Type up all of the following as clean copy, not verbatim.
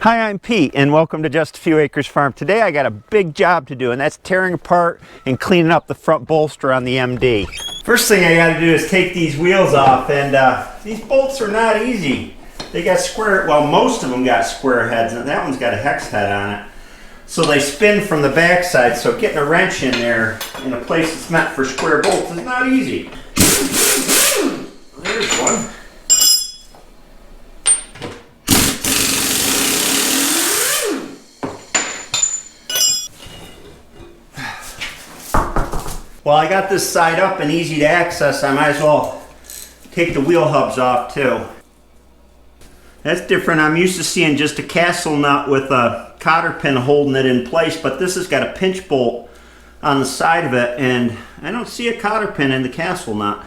Hi, I'm Pete, and welcome to Just a Few Acres Farm. Today I got a big job to do, and that's tearing apart and cleaning up the front bolster on the MD. First thing I got to do is take these wheels off, and these bolts are not easy. They got square, well, most of them got square heads, and that one's got a hex head on it. So they spin from the backside, so getting a wrench in there in a place that's meant for square bolts is not easy. There's one. Well, I got this side up and easy to access. I might as well take the wheel hubs off too. That's different. I'm used to seeing just a castle nut with a cotter pin holding it in place, but this has got a pinch bolt on the side of it, and I don't see a cotter pin in the castle nut.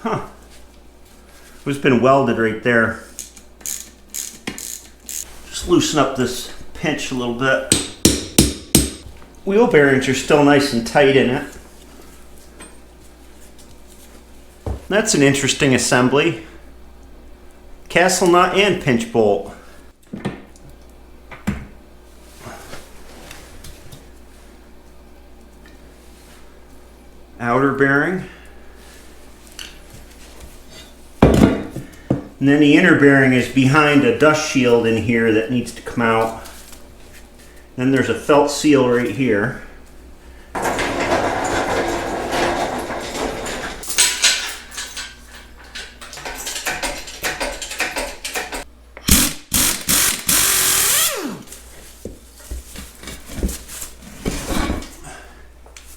Huh. It's been welded right there. Just loosen up this pinch a little bit. Wheel bearings are still nice and tight in it. That's an interesting assembly. Castle nut and pinch bolt. Outer bearing. And then the inner bearing is behind a dust shield in here that needs to come out. Then there's a felt seal right here.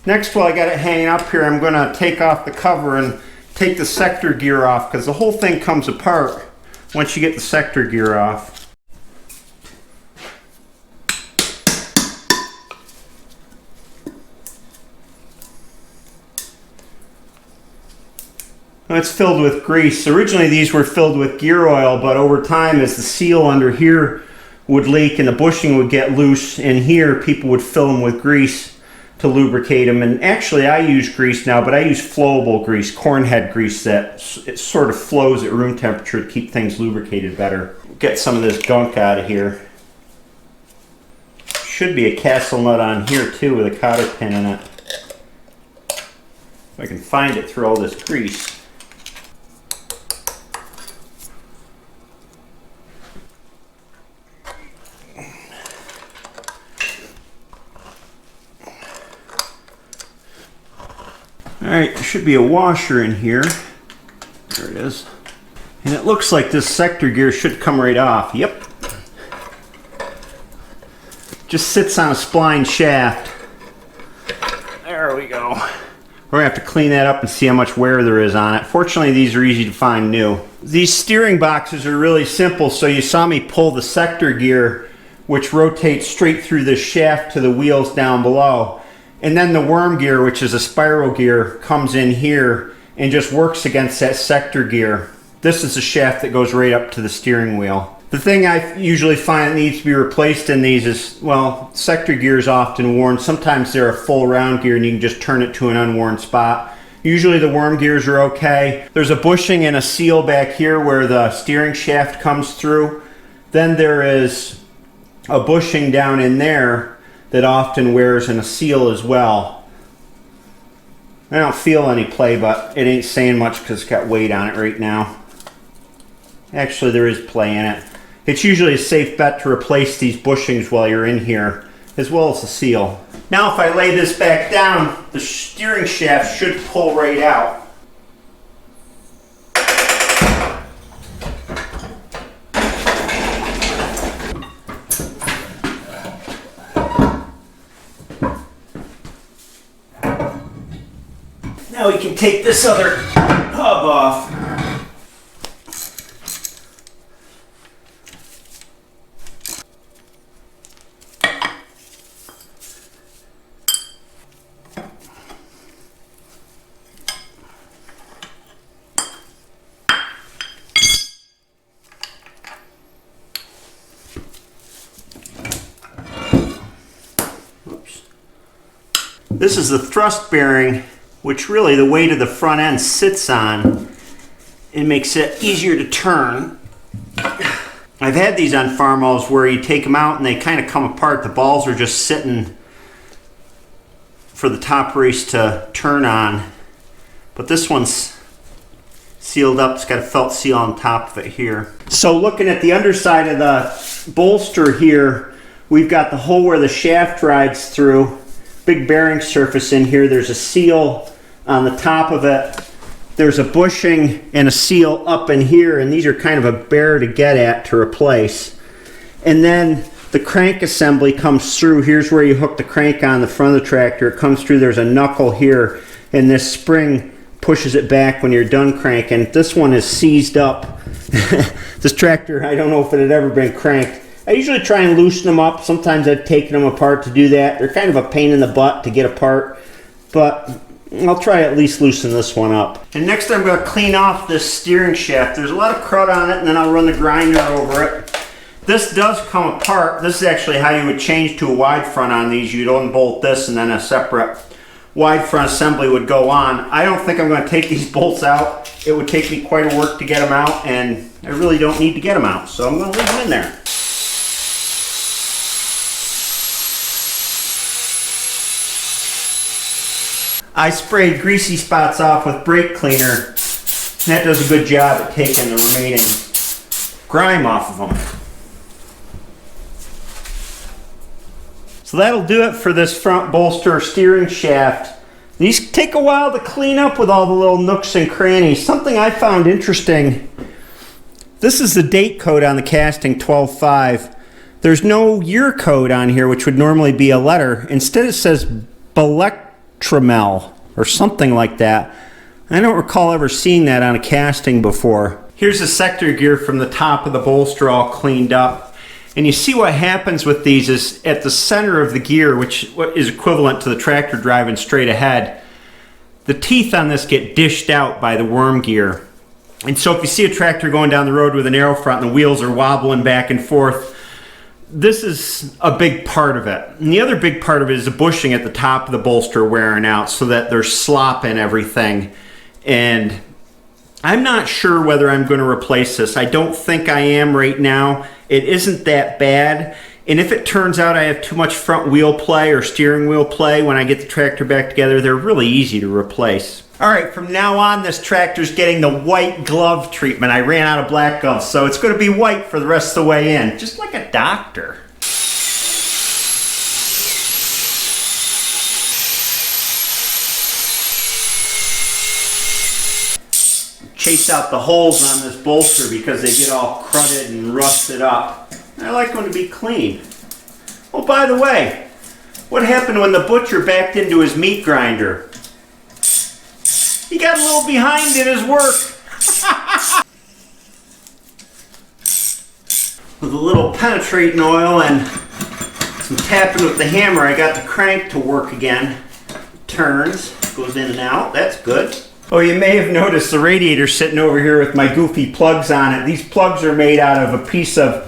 Next, while I got it hanging up here, I'm going to take off the cover and take the sector gear off, because the whole thing comes apart once you get the sector gear off. It's filled with grease. Originally these were filled with gear oil, but over time as the seal under here would leak and the bushing would get loose in here, people would fill them with grease to lubricate them. And actually I use grease now, but I use flowable grease, cornhead grease that it sort of flows at room temperature to keep things lubricated better. Get some of this gunk out of here. Should be a castle nut on here too with a cotter pin in it. If I can find it through all this grease. Alright, there should be a washer in here. There it is. And it looks like this sector gear should come right off. Yep. Just sits on a spline shaft. There we go. We're going to have to clean that up and see how much wear there is on it. Fortunately, these are easy to find new. These steering boxes are really simple, so you saw me pull the sector gear, which rotates straight through the shaft to the wheels down below. And then the worm gear, which is a spiral gear, comes in here and just works against that sector gear. This is the shaft that goes right up to the steering wheel. The thing I usually find that needs to be replaced in these is, well, sector gear is often worn. Sometimes they're a full round gear and you can just turn it to an unworn spot. Usually the worm gears are okay. There's a bushing and a seal back here where the steering shaft comes through. Then there is a bushing down in there that often wears in a seal as well. I don't feel any play, but it ain't saying much because it's got weight on it right now. Actually, there is play in it. It's usually a safe bet to replace these bushings while you're in here, as well as the seal. Now if I lay this back down, the steering shaft should pull right out. Now we can take this other hub off. Oops. This is the thrust bearing, which really the weight of the front end sits on. It makes it easier to turn. I've had these on Farmalls where you take them out and they kind of come apart. The balls are just sitting for the top race to turn on. But this one's sealed up. It's got a felt seal on top of it here. So looking at the underside of the bolster here, we've got the hole where the shaft rides through. Big bearing surface in here. There's a seal on the top of it. There's a bushing and a seal up in here, and these are kind of a bear to get at to replace. And then the crank assembly comes through. Here's where you hook the crank on the front of the tractor. It comes through. There's a knuckle here, and this spring pushes it back when you're done cranking. This one is seized up. This tractor, I don't know if it had ever been cranked. I usually try and loosen them up. Sometimes I've taken them apart to do that. They're kind of a pain in the butt to get apart, but I'll try at least loosen this one up. And next I'm going to clean off this steering shaft. There's a lot of crud on it, and then I'll run the grinder over it. This does come apart. This is actually how you would change to a wide front on these. You'd unbolt this and then a separate wide front assembly would go on. I don't think I'm going to take these bolts out. It would take me quite a work to get them out, and I really don't need to get them out, so I'm going to leave them in there. I sprayed greasy spots off with brake cleaner, and that does a good job at taking the remaining grime off of them. So that'll do it for this front bolster steering shaft. These take a while to clean up with all the little nooks and crannies. Something I found interesting, this is the date code on the casting 12/5. There's no year code on here, which would normally be a letter. Instead it says Belectramel or something like that. I don't recall ever seeing that on a casting before. Here's the sector gear from the top of the bolster all cleaned up. And you see what happens with these is at the center of the gear, which is equivalent to the tractor driving straight ahead, the teeth on this get dished out by the worm gear. And so if you see a tractor going down the road with an arrow front and the wheels are wobbling back and forth, this is a big part of it. And the other big part of it is the bushing at the top of the bolster wearing out so that there's slop in everything. And I'm not sure whether I'm going to replace this. I don't think I am right now. It isn't that bad. And if it turns out I have too much front wheel play or steering wheel play when I get the tractor back together, they're really easy to replace. All right, from now on, this tractor's getting the white glove treatment. I ran out of black gloves, so it's going to be white for the rest of the way in, just like a doctor. Chase out the holes on this bolster because they get all crudted and rusted up. I like them to be clean. Oh, by the way, what happened when the butcher backed into his meat grinder? He got a little behind in his work. With a little penetrating oil and some tapping with the hammer, I got the crank to work again. Turns, goes in and out, that's good. Oh, you may have noticed the radiator sitting over here with my goofy plugs on it. These plugs are made out of a piece of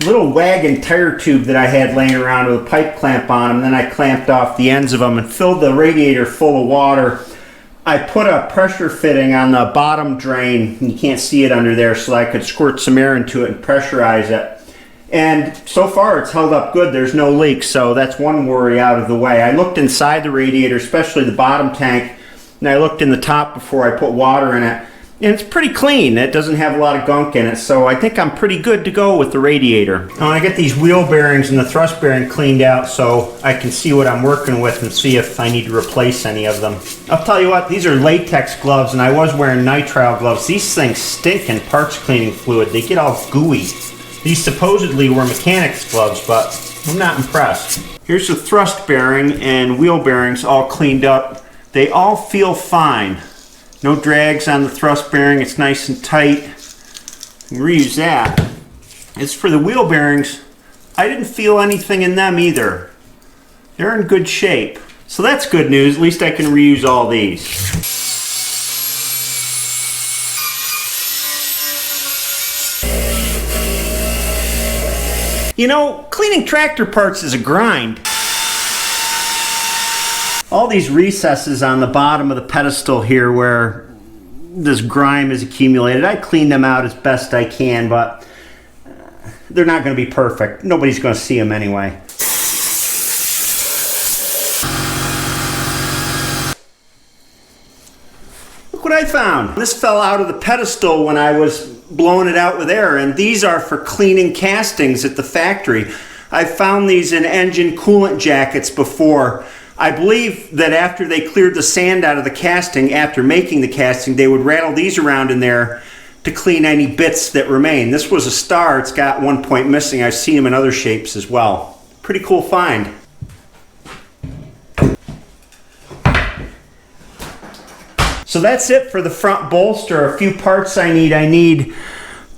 little wagon tire tube that I had laying around with a pipe clamp on them. Then I clamped off the ends of them and filled the radiator full of water. I put a pressure fitting on the bottom drain. You can't see it under there, so I could squirt some air into it and pressurize it. And so far it's held up good. There's no leaks, so that's one worry out of the way. I looked inside the radiator, especially the bottom tank, and I looked in the top before I put water in it. And it's pretty clean. It doesn't have a lot of gunk in it, so I think I'm pretty good to go with the radiator. I want to get these wheel bearings and the thrust bearing cleaned out so I can see what I'm working with and see if I need to replace any of them. I'll tell you what, these are latex gloves, and I was wearing nitrile gloves. These things stink in parts cleaning fluid. They get all gooey. These supposedly were mechanics gloves, but I'm not impressed. Here's the thrust bearing and wheel bearings all cleaned up. They all feel fine. No drags on the thrust bearing, it's nice and tight. You can reuse that. As for the wheel bearings, I didn't feel anything in them either. They're in good shape. So that's good news, at least I can reuse all these. You know, cleaning tractor parts is a grind. All these recesses on the bottom of the pedestal here where this grime is accumulated, I clean them out as best I can, but they're not going to be perfect. Nobody's going to see them anyway. Look what I found. This fell out of the pedestal when I was blowing it out with air, and these are for cleaning castings at the factory. I've found these in engine coolant jackets before. I believe that after they cleared the sand out of the casting, after making the casting, they would rattle these around in there to clean any bits that remain. This was a star. It's got one point missing. I've seen them in other shapes as well. Pretty cool find. So that's it for the front bolster. A few parts I need. I need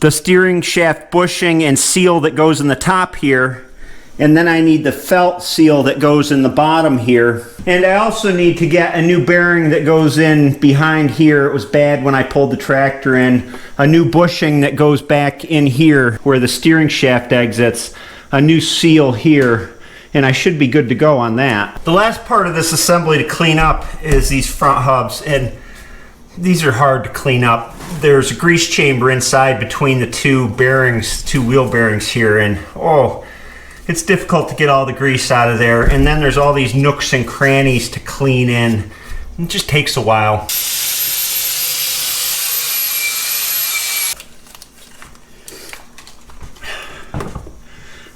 the steering shaft bushing and seal that goes in the top here. And then I need the felt seal that goes in the bottom here. And I also need to get a new bearing that goes in behind here. It was bad when I pulled the tractor in. A new bushing that goes back in here where the steering shaft exits. A new seal here. And I should be good to go on that. The last part of this assembly to clean up is these front hubs. And these are hard to clean up. There's a grease chamber inside between the two bearings, two wheel bearings here, and oh, it's difficult to get all the grease out of there. And then there's all these nooks and crannies to clean in. It just takes a while.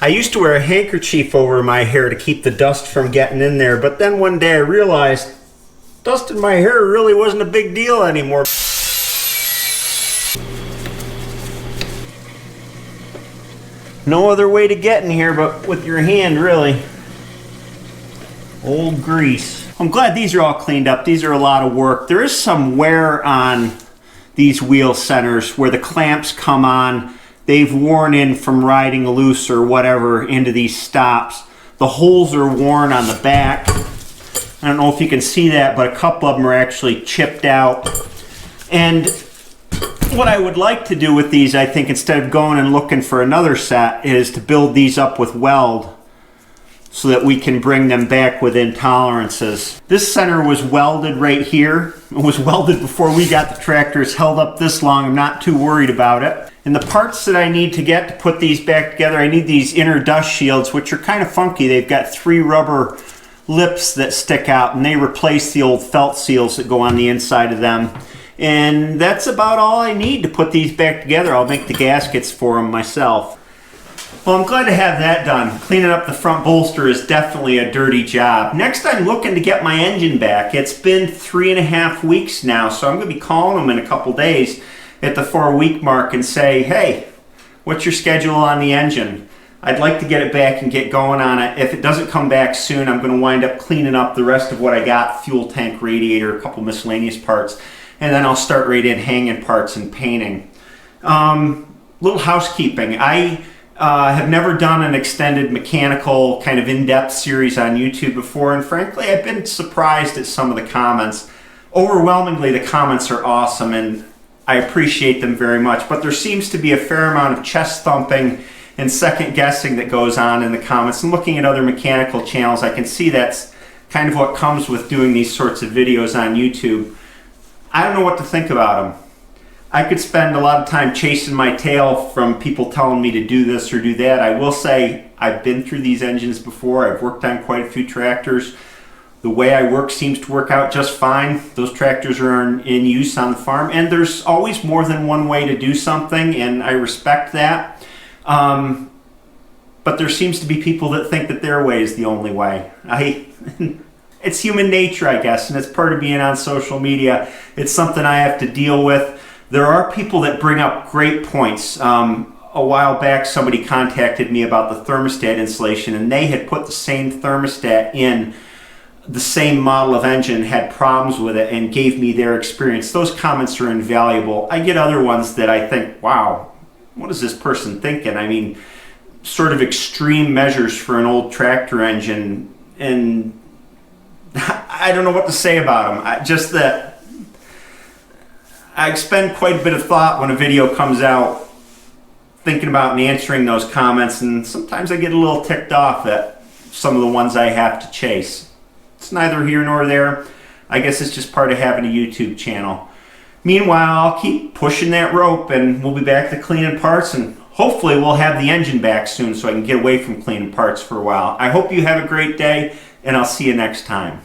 I used to wear a handkerchief over my hair to keep the dust from getting in there, but then one day I realized dust in my hair really wasn't a big deal anymore. No other way to get in here but with your hand, really. Old grease. I'm glad these are all cleaned up. These are a lot of work. There is some wear on these wheel centers where the clamps come on. They've worn in from riding loose or whatever into these stops. The holes are worn on the back. I don't know if you can see that, but a couple of them are actually chipped out. And what I would like to do with these, I think, instead of going and looking for another set, is to build these up with weld so that we can bring them back within tolerances. This center was welded right here. It was welded before we got the tractor. It's held up this long. I'm not too worried about it. And the parts that I need to get to put these back together, I need these inner dust shields, which are kind of funky. They've got 3 rubber lips that stick out, and they replace the old felt seals that go on the inside of them. And that's about all I need to put these back together. I'll make the gaskets for them myself. Well, I'm glad to have that done. Cleaning up the front bolster is definitely a dirty job. Next, I'm looking to get my engine back. It's been 3.5 weeks now, so I'm going to be calling them in a couple days at the 4-week mark and say, hey, what's your schedule on the engine? I'd like to get it back and get going on it. If it doesn't come back soon, I'm going to wind up cleaning up the rest of what I got, fuel tank, radiator, a couple miscellaneous parts, and then I'll start right in hanging parts and painting. Little housekeeping. I have never done an extended mechanical kind of in-depth series on YouTube before, and frankly, I've been surprised at some of the comments. Overwhelmingly, the comments are awesome, and I appreciate them very much, but there seems to be a fair amount of chest thumping and second guessing that goes on in the comments. And looking at other mechanical channels, I can see that's kind of what comes with doing these sorts of videos on YouTube. I don't know what to think about them. I could spend a lot of time chasing my tail from people telling me to do this or do that. I will say I've been through these engines before. I've worked on quite a few tractors. The way I work seems to work out just fine. Those tractors are in use on the farm, and there's always more than one way to do something, and I respect that. But there seems to be people that think that their way is the only way. It's human nature, I guess, and it's part of being on social media. It's something I have to deal with. There are people that bring up great points. A while back, somebody contacted me about the thermostat installation, and they had put the same thermostat in the same model of engine, had problems with it, and gave me their experience. Those comments are invaluable. I get other ones that I think, wow, what is this person thinking? I mean, sort of extreme measures for an old tractor engine, and I don't know what to say about them. Just that I expend quite a bit of thought when a video comes out thinking about and answering those comments, and sometimes I get a little ticked off at some of the ones I have to chase. It's neither here nor there. I guess it's just part of having a YouTube channel. Meanwhile, I'll keep pushing that rope, and we'll be back to cleaning parts, and hopefully we'll have the engine back soon so I can get away from cleaning parts for a while. I hope you have a great day, and I'll see you next time.